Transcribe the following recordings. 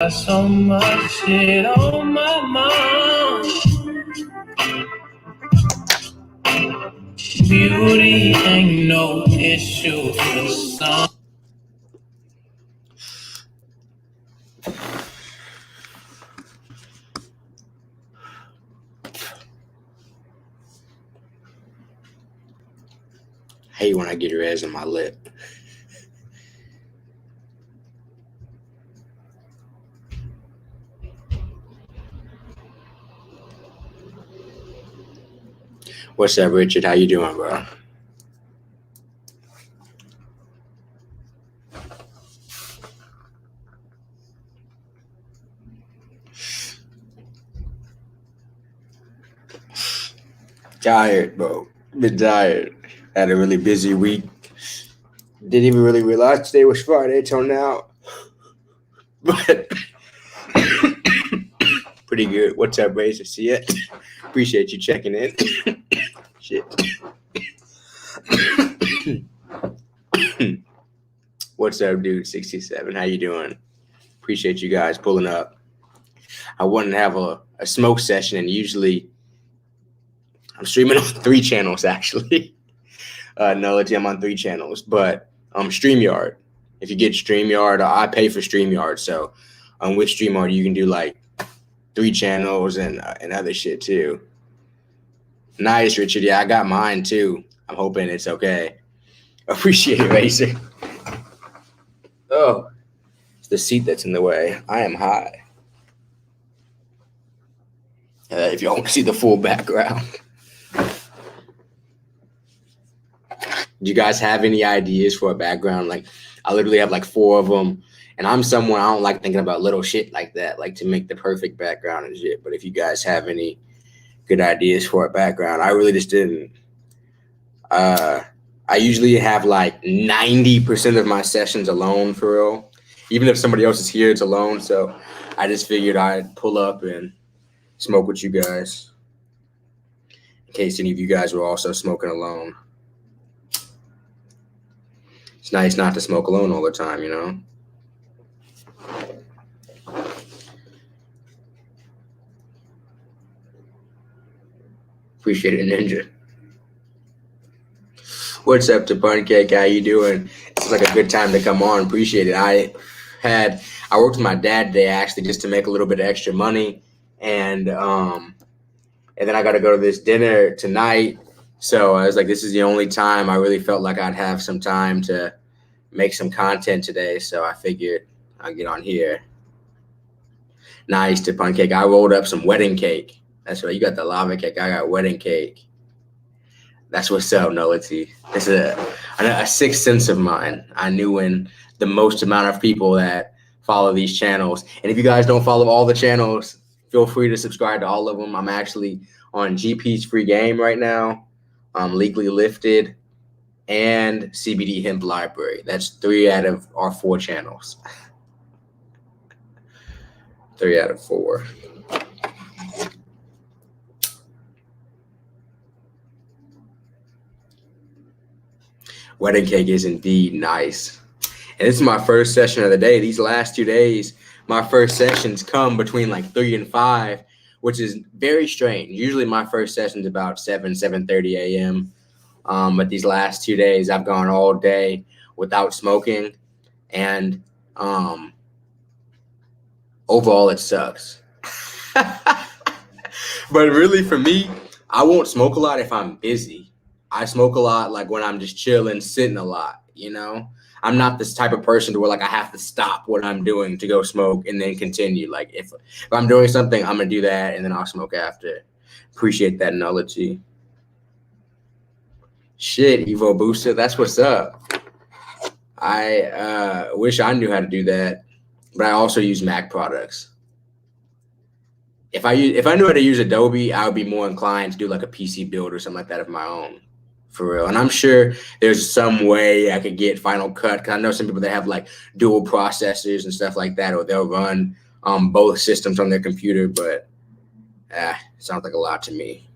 Got so much shit on my mind. Beauty ain't no issue for some. I hate when I get res in my lip. What's up, Richard? How you doing, bro? Tired, bro. Been tired. Had a really busy week. Didn't even really realize today was Friday till now. But pretty good. What's up, Razor? See it? Appreciate you checking in. Shit. What's up, dude? 67. How you doing? Appreciate you guys pulling up. I wanted to have a smoke session, and usually I'm streaming on 3 channels, actually. No, I'm on 3 channels, but StreamYard. If you get StreamYard, I pay for StreamYard. So with StreamYard, you can do like 3 channels and other shit too. Nice, Richard. Yeah, I got mine too. I'm hoping it's okay. Appreciate it, Racer. Oh, it's the seat that's in the way. I am high. If you want to see the full background. Do you guys have any ideas for a background? Like, I literally have like 4 of them. And I'm someone, I don't like thinking about little shit like that, like to make the perfect background and shit. But if you guys have any good ideas for a background, I really just didn't. I usually have like 90% of my sessions alone, for real. Even if somebody else is here, it's alone. So I just figured I'd pull up and smoke with you guys in case any of you guys were also smoking alone. It's nice not to smoke alone all the time, you know? Appreciate it, Ninja. What's up to Pancake? How you doing? It's like a good time to come on. Appreciate it. I worked with my dad today actually just to make a little bit of extra money, and then I got to go to this dinner tonight. So I was like, this is the only time I really felt like I'd have some time to make some content today. So I figured I'd get on here. Nice to Pancake. I rolled up some wedding cake. That's right. You got the lava cake. I got wedding cake. That's what's up, Nullity. It's a sixth sense of mine. I knew when the most amount of people that follow these channels. And if you guys don't follow all the channels, feel free to subscribe to all of them. I'm actually on GP's Free Game right now, Legally Lifted, and CBD Hemp Library. That's 3 out of our 4 channels. 3 out of 4. Wedding cake is indeed nice. And this is my first session of the day. These last 2 days, my first sessions come between like 3 and 5, which is very strange. Usually my first session is about 7:30 a.m. But these last 2 days, I've gone all day without smoking. And overall, it sucks. But really, for me, I won't smoke a lot if I'm busy. I smoke a lot like when I'm just chilling, sitting a lot, you know? I'm not this type of person to where like I have to stop what I'm doing to go smoke and then continue. Like if I'm doing something, I'm gonna do that and then I'll smoke after. Appreciate that Nullity. Shit, Evo Booster, that's what's up. I wish I knew how to do that, but I also use Mac products. If I knew how to use Adobe, I would be more inclined to do like a PC build or something like that of my own. For real. And I'm sure there's some way I could get Final Cut. Cause I know some people that have like dual processors and stuff like that, or they'll run both systems on their computer, but it sounds like a lot to me.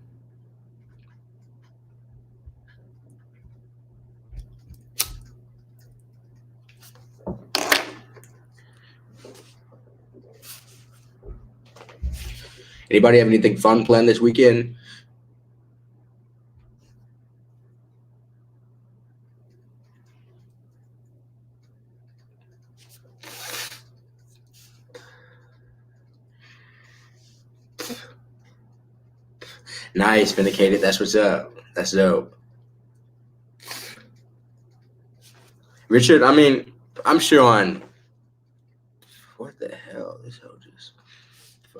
Anybody have anything fun planned this weekend? Nice, Vindicated. That's what's up. That's dope. Richard, I mean, I'm sure on what the hell this hoe just.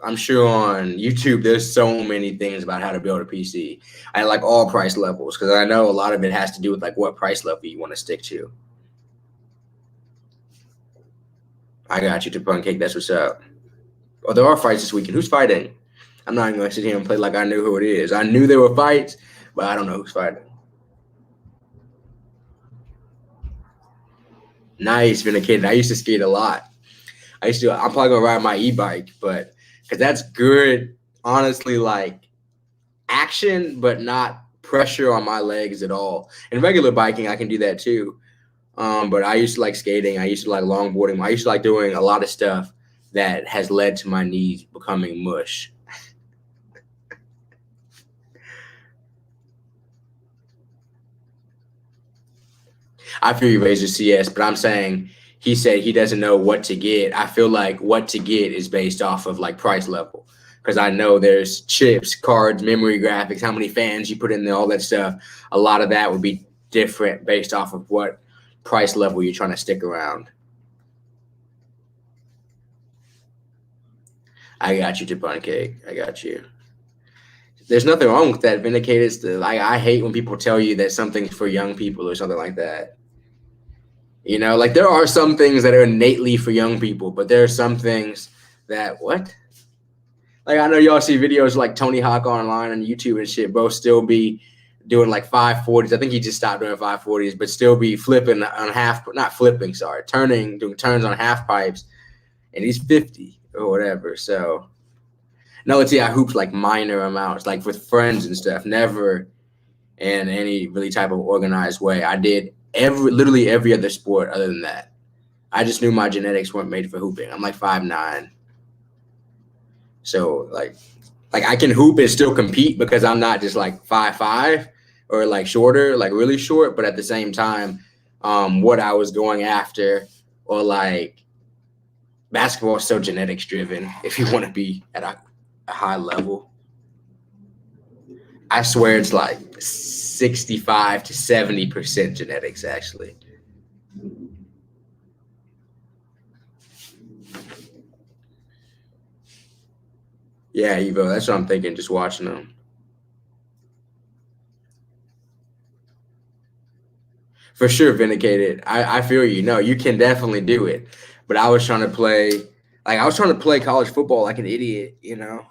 I'm sure on YouTube there's so many things about how to build a PC. I like all price levels because I know a lot of it has to do with like what price level you want to stick to. I got you to Pun Cake. That's what's up. Oh, there are fights this weekend. Who's fighting? I'm not even gonna sit here and play like I knew who it is. I knew there were fights, but I don't know who's fighting. Nice, Vindicated. I used to skate a lot. I'm probably gonna ride my e-bike, but because that's good, honestly, like action, but not pressure on my legs at all. In regular biking, I can do that too. But I used to like skating. I used to like longboarding. I used to like doing a lot of stuff that has led to my knees becoming mush. I feel you, Razor CS, but I'm saying he said he doesn't know what to get. I feel like what to get is based off of like price level. Because I know there's chips, cards, memory graphics, how many fans you put in there, all that stuff. A lot of that would be different based off of what price level you're trying to stick around. I got you, Japan Cake. I got you. There's nothing wrong with that. Vindicated. Like I hate when people tell you that something's for young people or something like that. You know, like there are some things that are innately for young people, but there are some things that what? Like I know y'all see videos like Tony Hawk online on YouTube and shit, bro. Still be doing like 540s. I think he just stopped doing 540s, but still be flipping on half, not flipping, sorry, doing turns on half pipes, and he's 50 or whatever. So no, let's see, I hooped like minor amounts, like with friends and stuff, never in any really type of organized way. I did literally every other sport other than that. I just knew my genetics weren't made for hooping. I'm like 5'9". So like I can hoop and still compete because I'm not just like 5'5" or like shorter, like really short, but at the same time, what I was going after, or like basketball is so genetics driven if you want to be at a high level. I swear it's like 65 to 70% genetics actually. Yeah, Evo, that's what I'm thinking, just watching them. For sure, Vindicated. I feel you. No, you can definitely do it. But I was trying to play college football like an idiot, you know?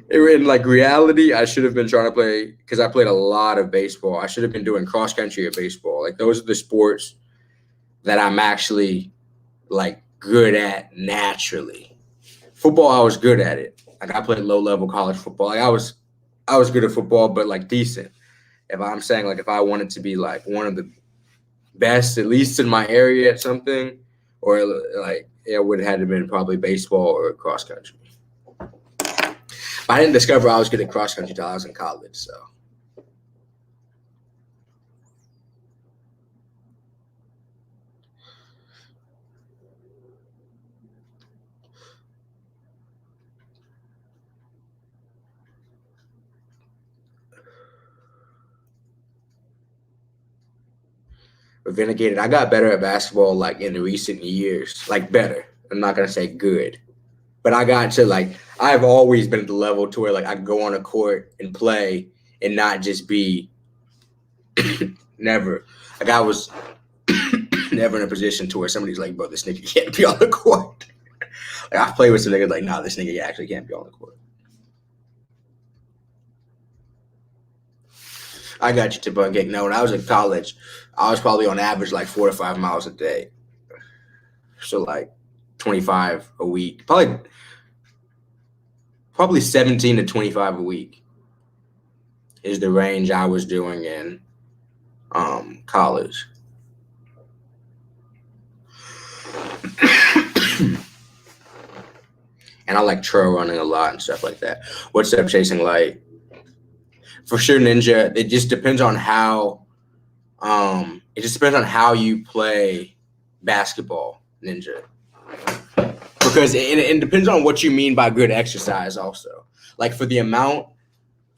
In like reality, I should have been trying to play because I played a lot of baseball. I should have been doing cross country or baseball. Like those are the sports that I'm actually like good at naturally. Football, I was good at it. Like I played low level college football. Like I was good at football, but like decent. If I'm saying like if I wanted to be like one of the best, at least in my area at something, or like it would have had to been probably baseball or cross country. I didn't discover I was good at cross country until I was in college. So but Vindicated, I got better at basketball like in recent years. Like better. I'm not gonna say good. But I got to like I've always been at the level to where like I can go on a court and play and not just be never. Like I was never in a position to where somebody's like, bro, this nigga can't be on the court. Like I've played with some niggas like, nah, this nigga actually can't be on the court. I got you to Bun Cake. No, when I was in college, I was probably on average like 4 to 5 miles a day. So like 25 a week. Probably 17 to 25 a week is the range I was doing in college. And and I like trail running a lot and stuff like that. What's up, Chasing Light? For sure, Ninja. It just depends on how. It just depends on how you play basketball, Ninja. Because it depends on what you mean by good exercise, also. Like for the amount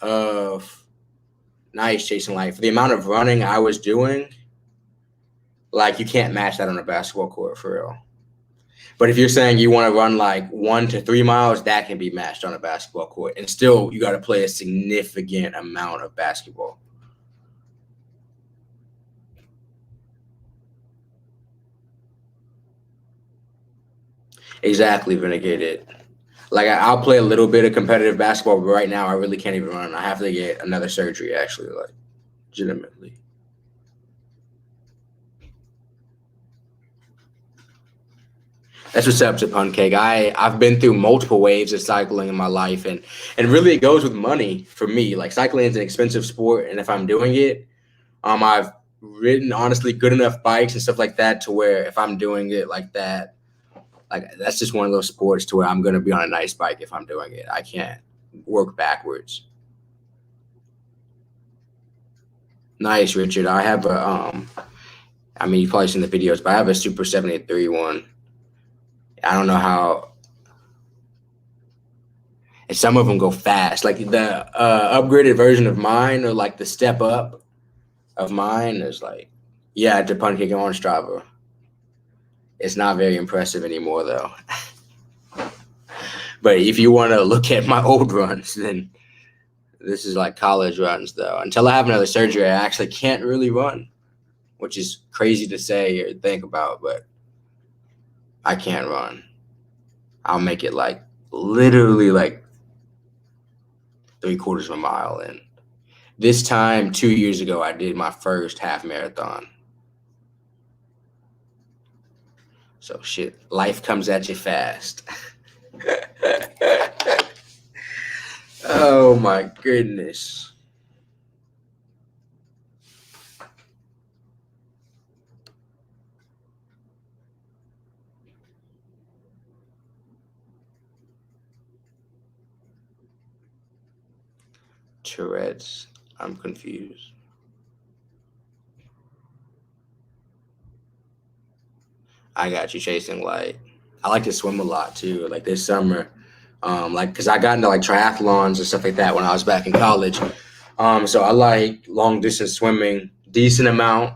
of nice Chasing Light, for the amount of running I was doing, like you can't match that on a basketball court for real. But if you're saying you want to run like 1 to 3 miles, that can be matched on a basketball court. And still, you got to play a significant amount of basketball. Exactly, Vindicated. Like I'll play a little bit of competitive basketball, but right now I really can't even run. I have to get another surgery, actually, like legitimately. That's what's up to Pancake. I've been through multiple waves of cycling in my life, and really it goes with money for me. Like cycling is an expensive sport, and if I'm doing it, I've ridden honestly good enough bikes and stuff like that to where if I'm doing it like that, like that's just one of those sports to where I'm gonna be on a nice bike if I'm doing it. I can't work backwards. Nice, Richard. I have a I mean you've probably seen the videos, but I have a Super 73 one. I don't know how, and some of them go fast. Like the upgraded version of mine, or like the step up of mine, is like, yeah, to Pancake on Strava. It's not very impressive anymore, though. But if you want to look at my old runs, then this is like college runs, though. Until I have another surgery, I actually can't really run, which is crazy to say or think about, but I can't run. I'll make it like literally like 3/4 of a mile. And this time, 2 years ago, I did my first half marathon. So shit, life comes at you fast. Oh my goodness. Tourette's. I'm confused. I got you, Chasing Light. I like to swim a lot too. Like this summer, like because I got into like triathlons and stuff like that when I was back in college. So I like long distance swimming, decent amount.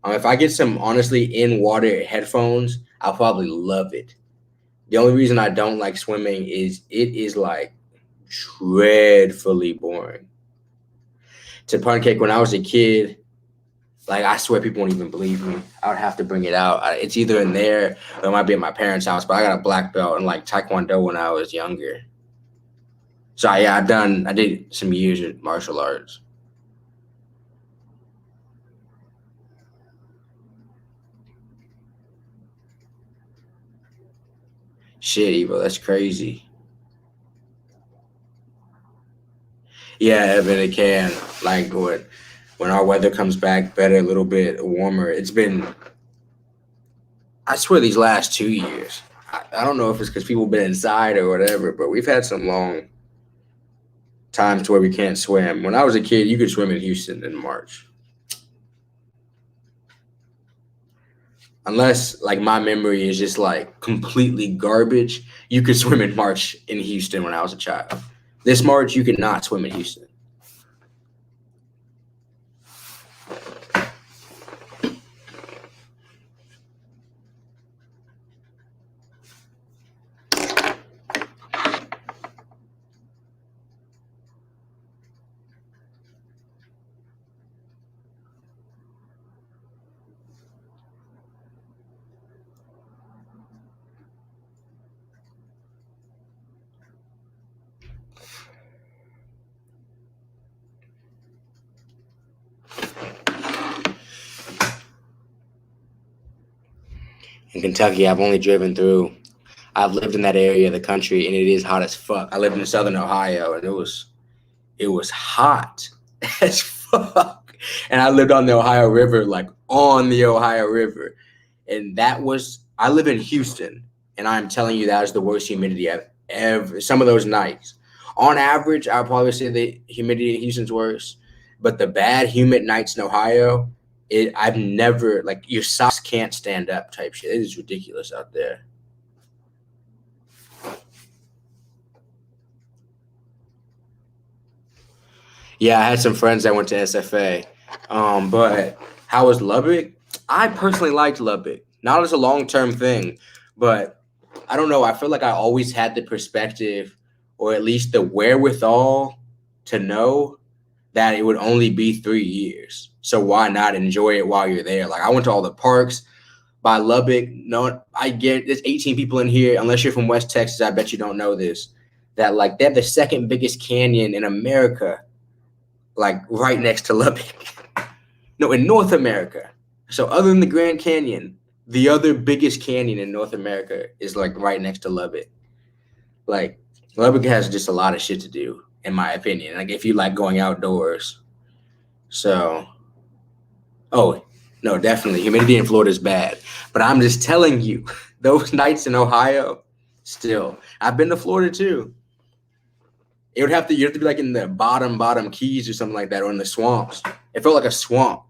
If I get some honestly in water headphones, I'll probably love it. The only reason I don't like swimming is it is like dreadfully boring. To Pancake, when I was a kid, like I swear people won't even believe me. I would have to bring it out. It's either in there or it might be at my parents' house. But I got a black belt in like Taekwondo when I was younger. So yeah, I did some years of martial arts. Shit, Evo, that's crazy. Yeah, Evan, it can. Like when our weather comes back better, a little bit warmer. It's been, I swear, these last 2 years. I don't know if it's because people have been inside or whatever, but we've had some long times where we can't swim. When I was a kid, you could swim in Houston in March. Unless like my memory is just like completely garbage, you could swim in March in Houston when I was a child. This March, you could not swim in Houston. In Kentucky, I've only driven through. I've lived in that area of the country, and it is hot as fuck. I lived in southern Ohio, and it was hot as fuck. And I lived on the Ohio River, like on the Ohio River, and I live in Houston, and I'm telling you that is the worst humidity I've some of those nights. On average, I'll probably say the humidity in Houston's worse, but the bad humid nights in Ohio, I've never, like, your socks can't stand up type shit. It is ridiculous out there. Yeah, I had some friends that went to SFA. But how was Lubbock? I personally liked Lubbock. Not as a long-term thing, but I don't know. I feel like I always had the perspective, or at least the wherewithal, to know that it would only be 3 years. So why not enjoy it while you're there? Like, I went to all the parks by Lubbock. No, I get there's 18 people in here. Unless you're from West Texas, I bet you don't know this. That, like, they have the second biggest canyon in America, like right next to Lubbock. No, in North America. So other than the Grand Canyon, the other biggest canyon in North America is like right next to Lubbock. Like, Lubbock has just a lot of shit to do, in my opinion. Like, if you like going outdoors. So, oh, no, definitely. Humidity in Florida is bad. But I'm just telling you, those nights in Ohio, still. I've been to Florida too. You have to be like in the bottom keys or something like that, or in the swamps. It felt like a swamp.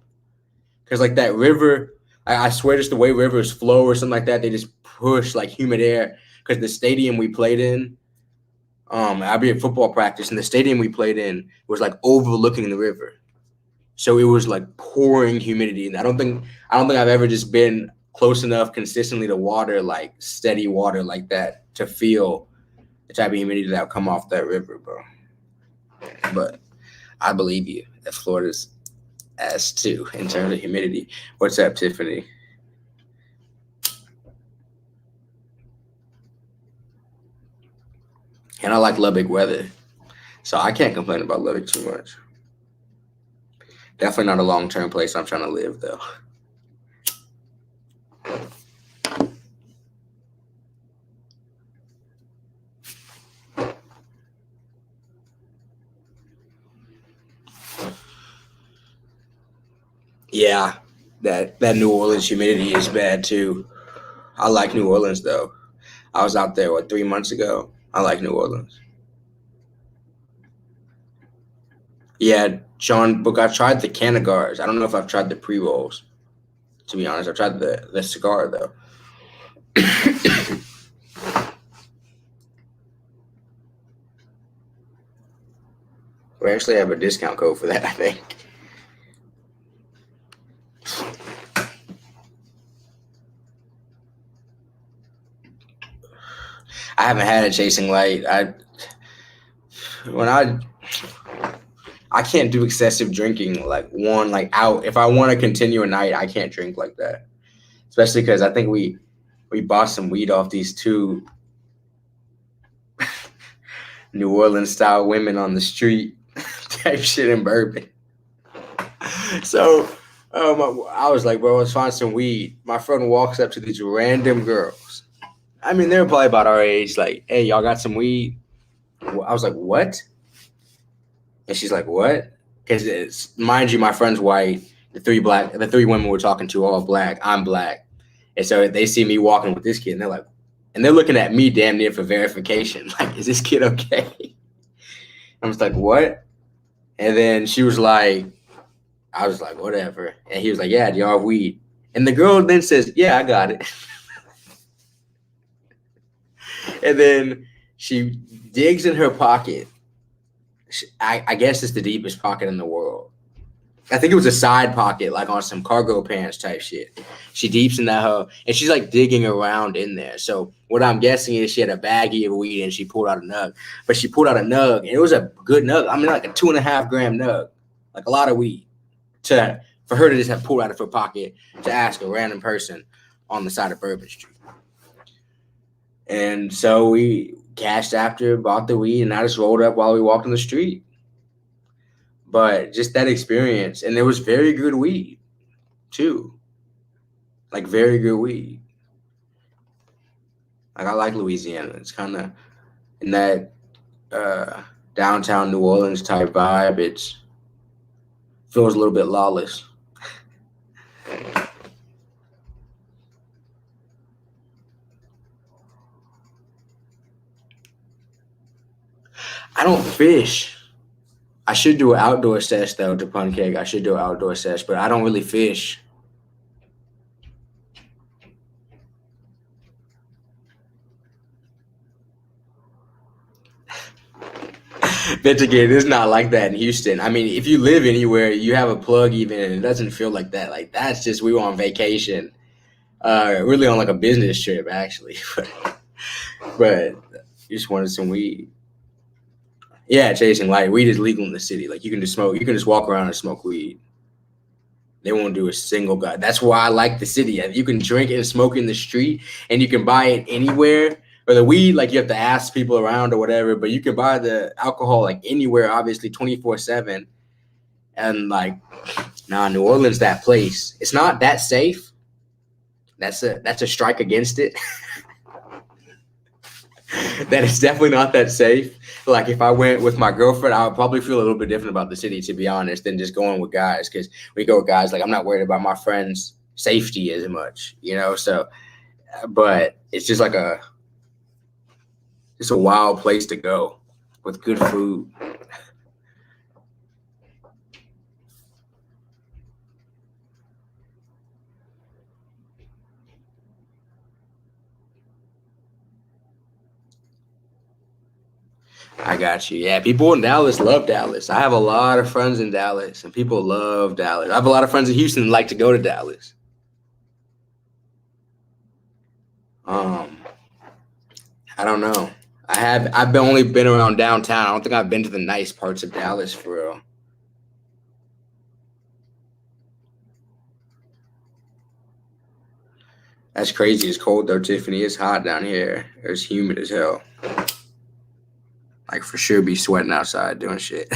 Because like that river, I swear just the way rivers flow or something like that, they just push like humid air. Because the stadium we played in, I'd be at football practice, and the stadium we played in was like overlooking the river. So it was like pouring humidity. And I don't think I've ever just been close enough consistently to water, like steady water like that, to feel the type of humidity that would come off that river, bro. But I believe you that Florida's ass too in terms of humidity. What's up, Tiffany? And I like Lubbock weather, so I can't complain about Lubbock too much. Definitely not a long-term place I'm trying to live, though. Yeah, that New Orleans humidity is bad too. I like New Orleans though. I was out there 3 months ago. I like New Orleans. Yeah, Sean, but I've tried the Canagars. I don't know if I've tried the pre-rolls. To be honest, I've tried the cigar though. We actually have a discount code for that, I think. I haven't had a chasing light. I can't do excessive drinking like out. If I want to continue a night, I can't drink like that. Especially because I think we bought some weed off these two New Orleans style women on the street type shit in Bourbon. So I was like, bro, let's find some weed. My friend walks up to these random girls. I mean, they were probably about our age. Like, hey, y'all got some weed? I was like, what? And she's like, what? Because mind you, my friend's white. The three women we're talking to are all black. I'm black. And so they see me walking with this kid, and they're looking at me damn near for verification. Like, is this kid okay? I was like, what? And then she was like, I was like, whatever. And he was like, yeah, do y'all have weed? And the girl then says, yeah, I got it. And then she digs in her pocket. I guess it's the deepest pocket in the world. I think it was a side pocket, like on some cargo pants type shit. She deeps in that hoe, and she's like digging around in there. So what I'm guessing is she had a baggie of weed, and she pulled out a nug. But she pulled out a nug, and it was a good nug. I mean, like a 2.5 gram nug, like a lot of weed. For her to just have pulled out of her pocket to ask a random person on the side of Bourbon Street. And so we cashed after, bought the weed, and I just rolled up while we walked on the street. But just that experience, and there was very good weed, too. Like, very good weed. Like, I like Louisiana. It's kind of in that downtown New Orleans type vibe. It feels a little bit lawless. I don't fish. I should do an outdoor sesh though to Pancake. I should do an outdoor sesh, but I don't really fish. But again, it's not like that in Houston. I mean, if you live anywhere, you have a plug even, and it doesn't feel like that. Like that's just we were on vacation, really on like a business trip actually, but just wanted some weed. Yeah, chasing light. Weed is legal in the city. Like you can just smoke. You can just walk around and smoke weed. They won't do a single guy. That's why I like the city. You can drink it and smoke it in the street, and you can buy it anywhere. Or the weed, like you have to ask people around or whatever. But you can buy the alcohol like anywhere, obviously 24/7. And like, nah, New Orleans, that place. It's not that safe. That's a strike against it. That is definitely not that safe. Like if I went with my girlfriend, I would probably feel a little bit different about the city, to be honest, than just going with guys. Because we go with guys, like I'm not worried about my friends' safety as much, you know. So, but it's just like it's a wild place to go with good food. I got you. Yeah, people in Dallas love Dallas. I have a lot of friends in Dallas, and people love Dallas. I have a lot of friends in Houston that like to go to Dallas. Um, I don't know. I've only been around downtown. I don't think I've been to the nice parts of Dallas for real. That's crazy. It's cold though, Tiffany. It's hot down here. It's humid as hell. Like for sure be sweating outside doing shit.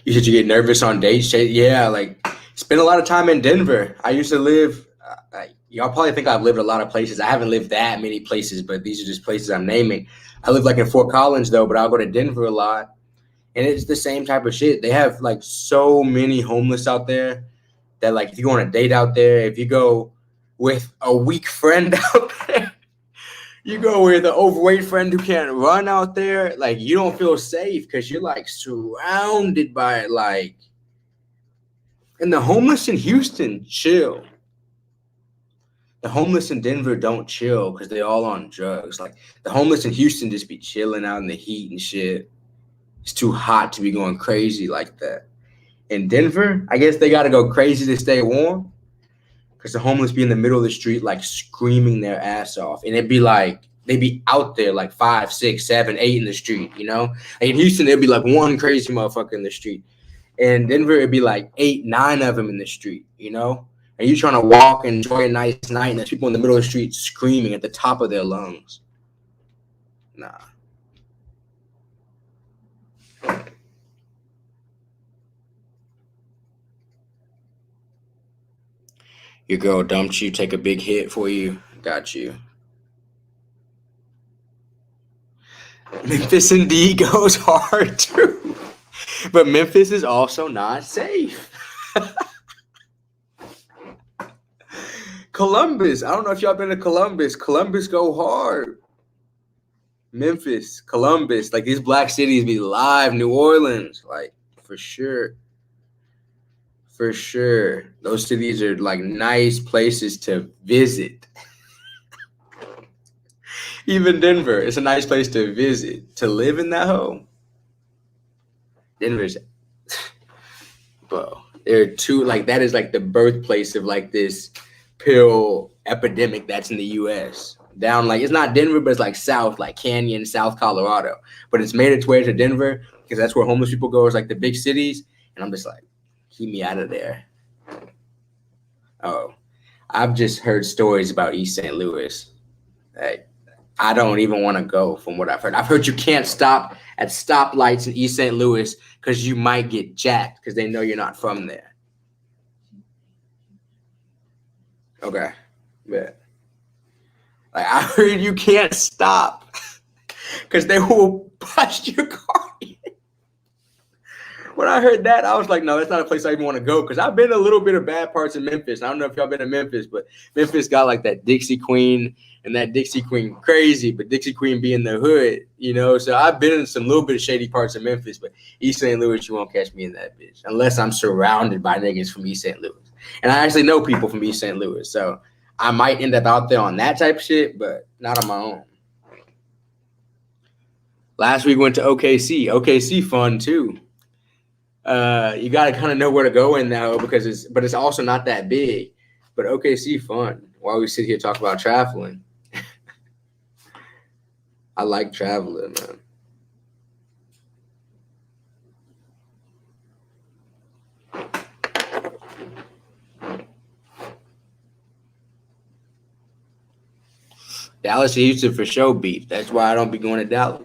You said you get nervous on dates? Yeah, like spend a lot of time in Denver. I used to live. Y'all probably think I've lived a lot of places. I haven't lived that many places, but these are just places I'm naming. I live like in Fort Collins though, but I'll go to Denver a lot, and it's the same type of shit. They have like so many homeless out there that like if you go on a date out there, if you go with a weak friend out there, you go with an overweight friend who can't run out there, like you don't feel safe because you're like surrounded by it. Like, and the homeless in Houston chill. The homeless in Denver don't chill because they all on drugs. Like the homeless in Houston just be chilling out in the heat and shit. It's too hot to be going crazy like that. In Denver, I guess they got to go crazy to stay warm because the homeless be in the middle of the street like screaming their ass off, and it'd be like they'd be out there like 5, 6, 7, 8 in the street. You know, like in Houston it'd be like one crazy motherfucker in the street. In Denver it'd be like 8, 9 of them in the street. You know, and you trying to walk and enjoy a nice night, and there's people in the middle of the street screaming at the top of their lungs. Nah. Your girl dumped you, take a big hit for you. Got you. Memphis indeed goes hard too. But Memphis is also not safe. Columbus. I don't know if y'all been to Columbus. Columbus go hard. Memphis, Columbus. Like these black cities be live. New Orleans. Like for sure. For sure. Those cities are like nice places to visit. Even Denver, it's a nice place to visit. To live in that home. Denver's, bro. There are two, like that is like the birthplace of like this pill epidemic that's in the U.S. Down like it's not Denver, but it's like South, like Canyon, South Colorado. But it's made its way to Denver because that's where homeless people go. It's like the big cities, and I'm just like, keep me out of there. Oh, I've just heard stories about East St. Louis. Like, I don't even want to go from what I've heard. I've heard you can't stop at stoplights in East St. Louis because you might get jacked because they know you're not from there. Okay. Yeah. Like I heard you can't stop because they will bust your car. when I heard that, I was like, no, that's not a place I even want to go, because I've been a little bit of bad parts in Memphis. I don't know if y'all been to Memphis, but Memphis got like that Dixie Queen, and that Dixie Queen crazy, but Dixie Queen be in the hood, you know? So I've been in some little bit of shady parts of Memphis, but East St. Louis, you won't catch me in that bitch unless I'm surrounded by niggas from East St. Louis. And I actually know people from East St. Louis, so I might end up out there on that type of shit, but not on my own. Last week went to OKC. OKC fun too. You got to kind of know where to go in now, because it's also not that big. But OKC fun. While we sit here talk about traveling, I like traveling, man. Dallas and Houston for sure beef. That's why I don't be going to Dallas.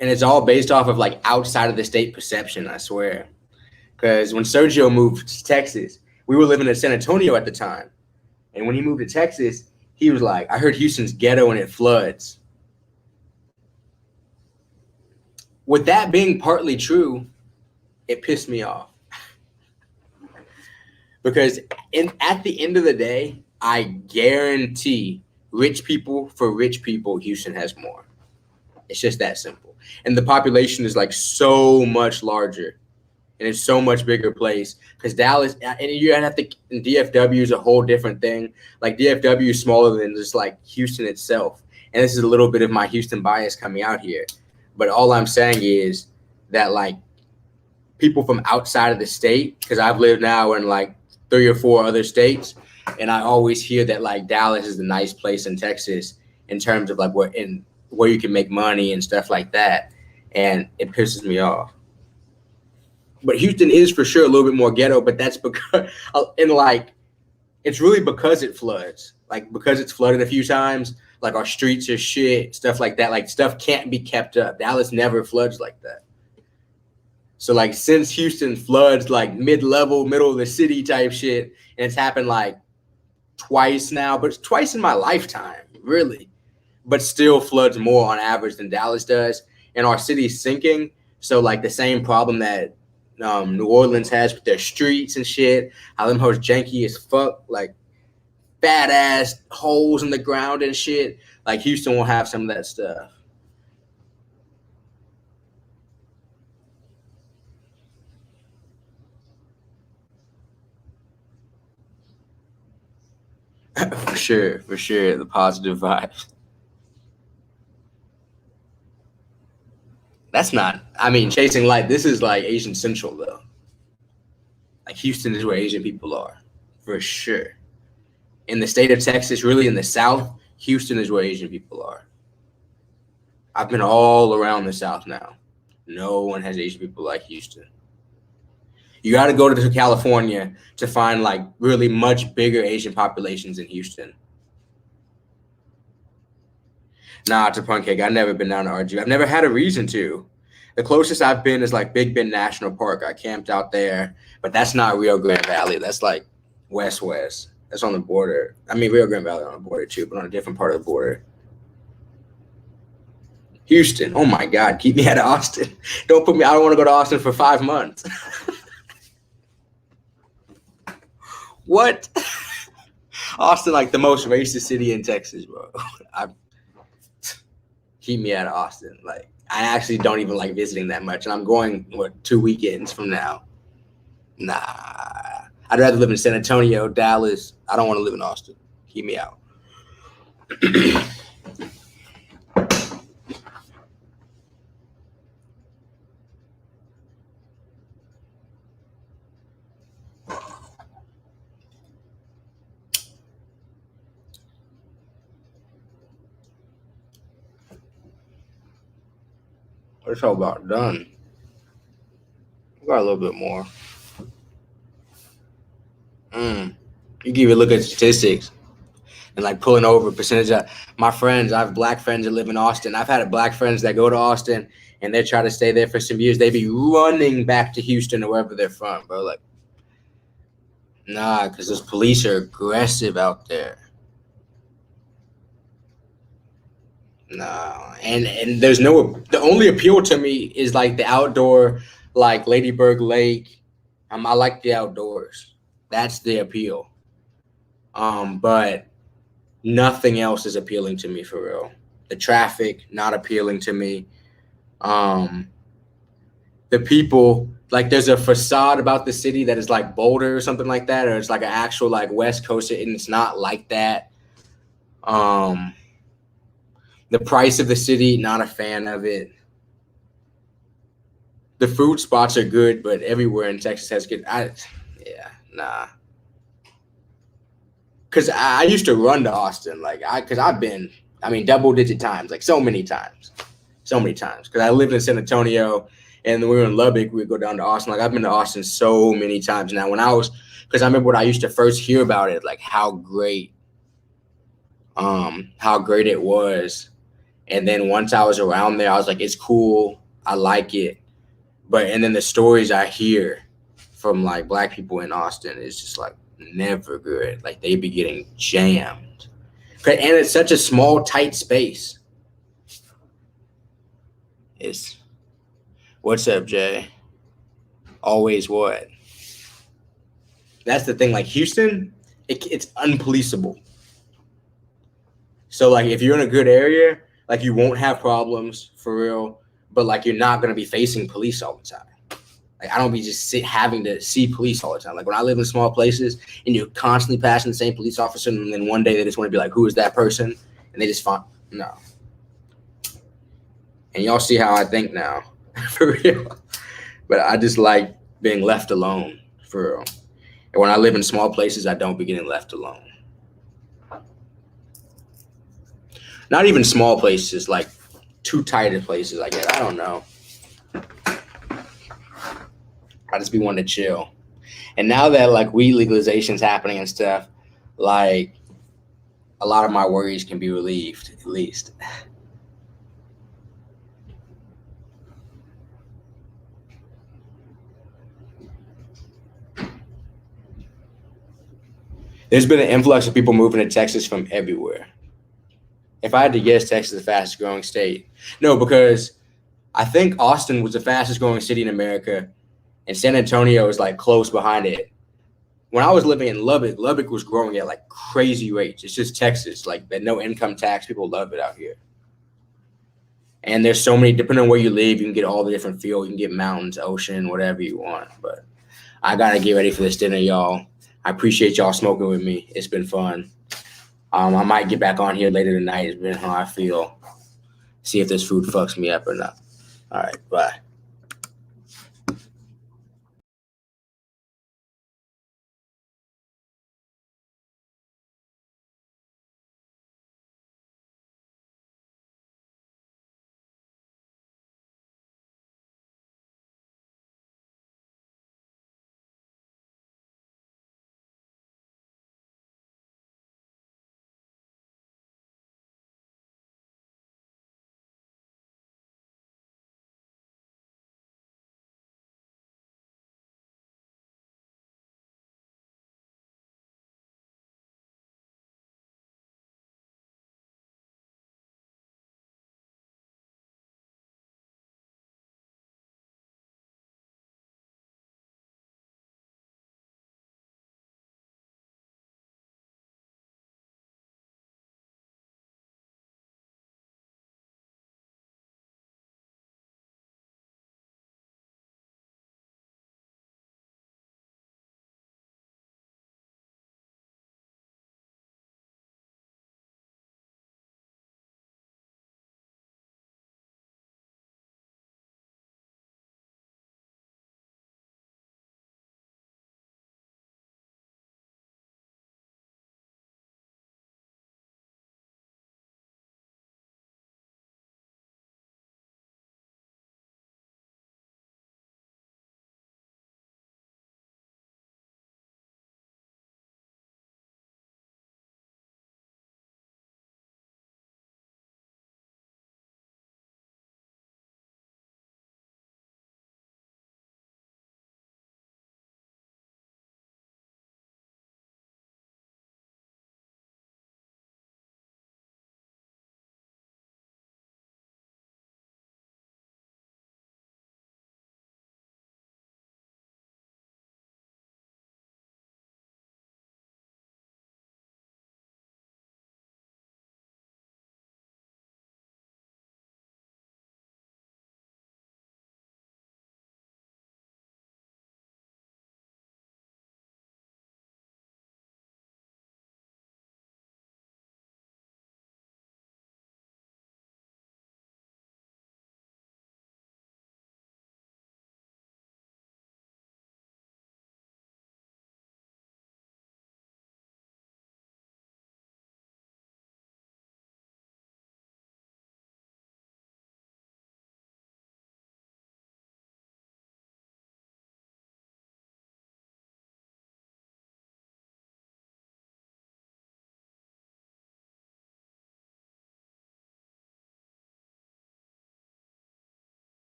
And it's all based off of like outside of the state perception, I swear. Because when Sergio moved to Texas, we were living in San Antonio at the time. And when he moved to Texas, he was like, I heard Houston's ghetto and it floods. With that being partly true, it pissed me off. Because at the end of the day, I guarantee rich people, Houston has more. It's just that simple. And the population is like so much larger. And it's so much bigger place. Because Dallas, and you have to, and DFW is a whole different thing. Like DFW is smaller than just like Houston itself. And this is a little bit of my Houston bias coming out here. But all I'm saying is that like people from outside of the state, because I've lived now in like 3 or 4 other states, and I always hear that like Dallas is a nice place in Texas in terms of like where you can make money and stuff like that, and it pisses me off. But Houston is for sure a little bit more ghetto, but that's because and like it's really because it floods, like because it's flooded a few times. Like our streets are shit, stuff like that. Like stuff can't be kept up. Dallas never floods like that. So like since Houston floods like mid-level, middle of the city type shit, and it's happened like twice now, but it's twice in my lifetime, really. But still floods more on average than Dallas does. And our city's sinking. So like the same problem that New Orleans has with their streets and shit, how them hoes janky as fuck, like fat ass holes in the ground and shit. Like Houston will have some of that stuff. For sure, the positive vibes. That's not, I mean, chasing light, this is like Asian Central, though. Like, Houston is where Asian people are, for sure. In the state of Texas, really in the South, Houston is where Asian people are. I've been all around the South now. No one has Asian people like Houston. You got to go to California to find like really much bigger Asian populations in Houston. Nah, to Pancake. I've never been down to RG. I've never had a reason to. The closest I've been is like Big Bend National Park. I camped out there, but that's not Rio Grande Valley. That's like west. That's on the border. I mean, Rio Grande Valley on the border too, but on a different part of the border. Houston. Oh my God, keep me out of Austin. Don't put me. I don't want to go to Austin for 5 months. What? Austin, like the most racist city in Texas, bro. Keep me out of Austin. Like, I actually don't even like visiting that much. And I'm going, 2 weekends from now. Nah. I'd rather live in San Antonio, Dallas. I don't want to live in Austin. Keep me out. It's all about done. We got a little bit more. You can even look at statistics and like pulling over percentage of my friends. I have black friends that live in Austin. I've had black friends that go to Austin and they try to stay there for some years. They be running back to Houston or wherever they're from, bro. Like, nah, because those police are aggressive out there. No, and there's no. The only appeal to me is like the outdoor, like Ladyburg Lake. I like the outdoors. That's the appeal. But nothing else is appealing to me for real. The traffic not appealing to me. Um, the people, like there's a facade about the city that is like Boulder or something like that, or it's like an actual like West Coast, and it's not like that. Um, the price of the city, not a fan of it. The food spots are good, but everywhere in Texas has good. Yeah, nah. Cause I used to run to Austin, cause I've been, I mean, double digit times, like so many times. Cause I lived in San Antonio, and when we were in Lubbock, we would go down to Austin. Like I've been to Austin so many times now. Cause I remember when I used to first hear about it, like how great it was. And then once I was around there, I was like, it's cool, I like it. And then the stories I hear from like Black people in Austin is just like never good. Like they be getting jammed. And it's such a small, tight space. What's up, Jay? Always what? That's the thing. Like Houston, it's unpoliceable. So like if you're in a good area, like you won't have problems for real, but like you're not gonna be facing police all the time. Like I don't be just having to see police all the time. Like when I live in small places and you're constantly passing the same police officer, and then one day they just want to be like, who is that person? And they just find no. And y'all see how I think now, for real. But I just like being left alone, for real. And when I live in small places, I don't be getting left alone. Not even small places, like too tight of places, I guess. I don't know. I just be wanting to chill. And now that like weed legalization is happening and stuff, like a lot of my worries can be relieved, at least. There's been an influx of people moving to Texas from everywhere. If I had to guess, Texas is the fastest growing state. No, because I think Austin was the fastest growing city in America, and San Antonio is like close behind it. When I was living in Lubbock, Lubbock was growing at like crazy rates. It's just Texas, like no income tax. People love it out here. And there's so many, depending on where you live, you can get all the different feel. You can get mountains, ocean, whatever you want. But I got to get ready for this dinner, y'all. I appreciate y'all smoking with me. It's been fun. I might get back on here later tonight. It's been how I feel. See if this food fucks me up or not. All right, bye.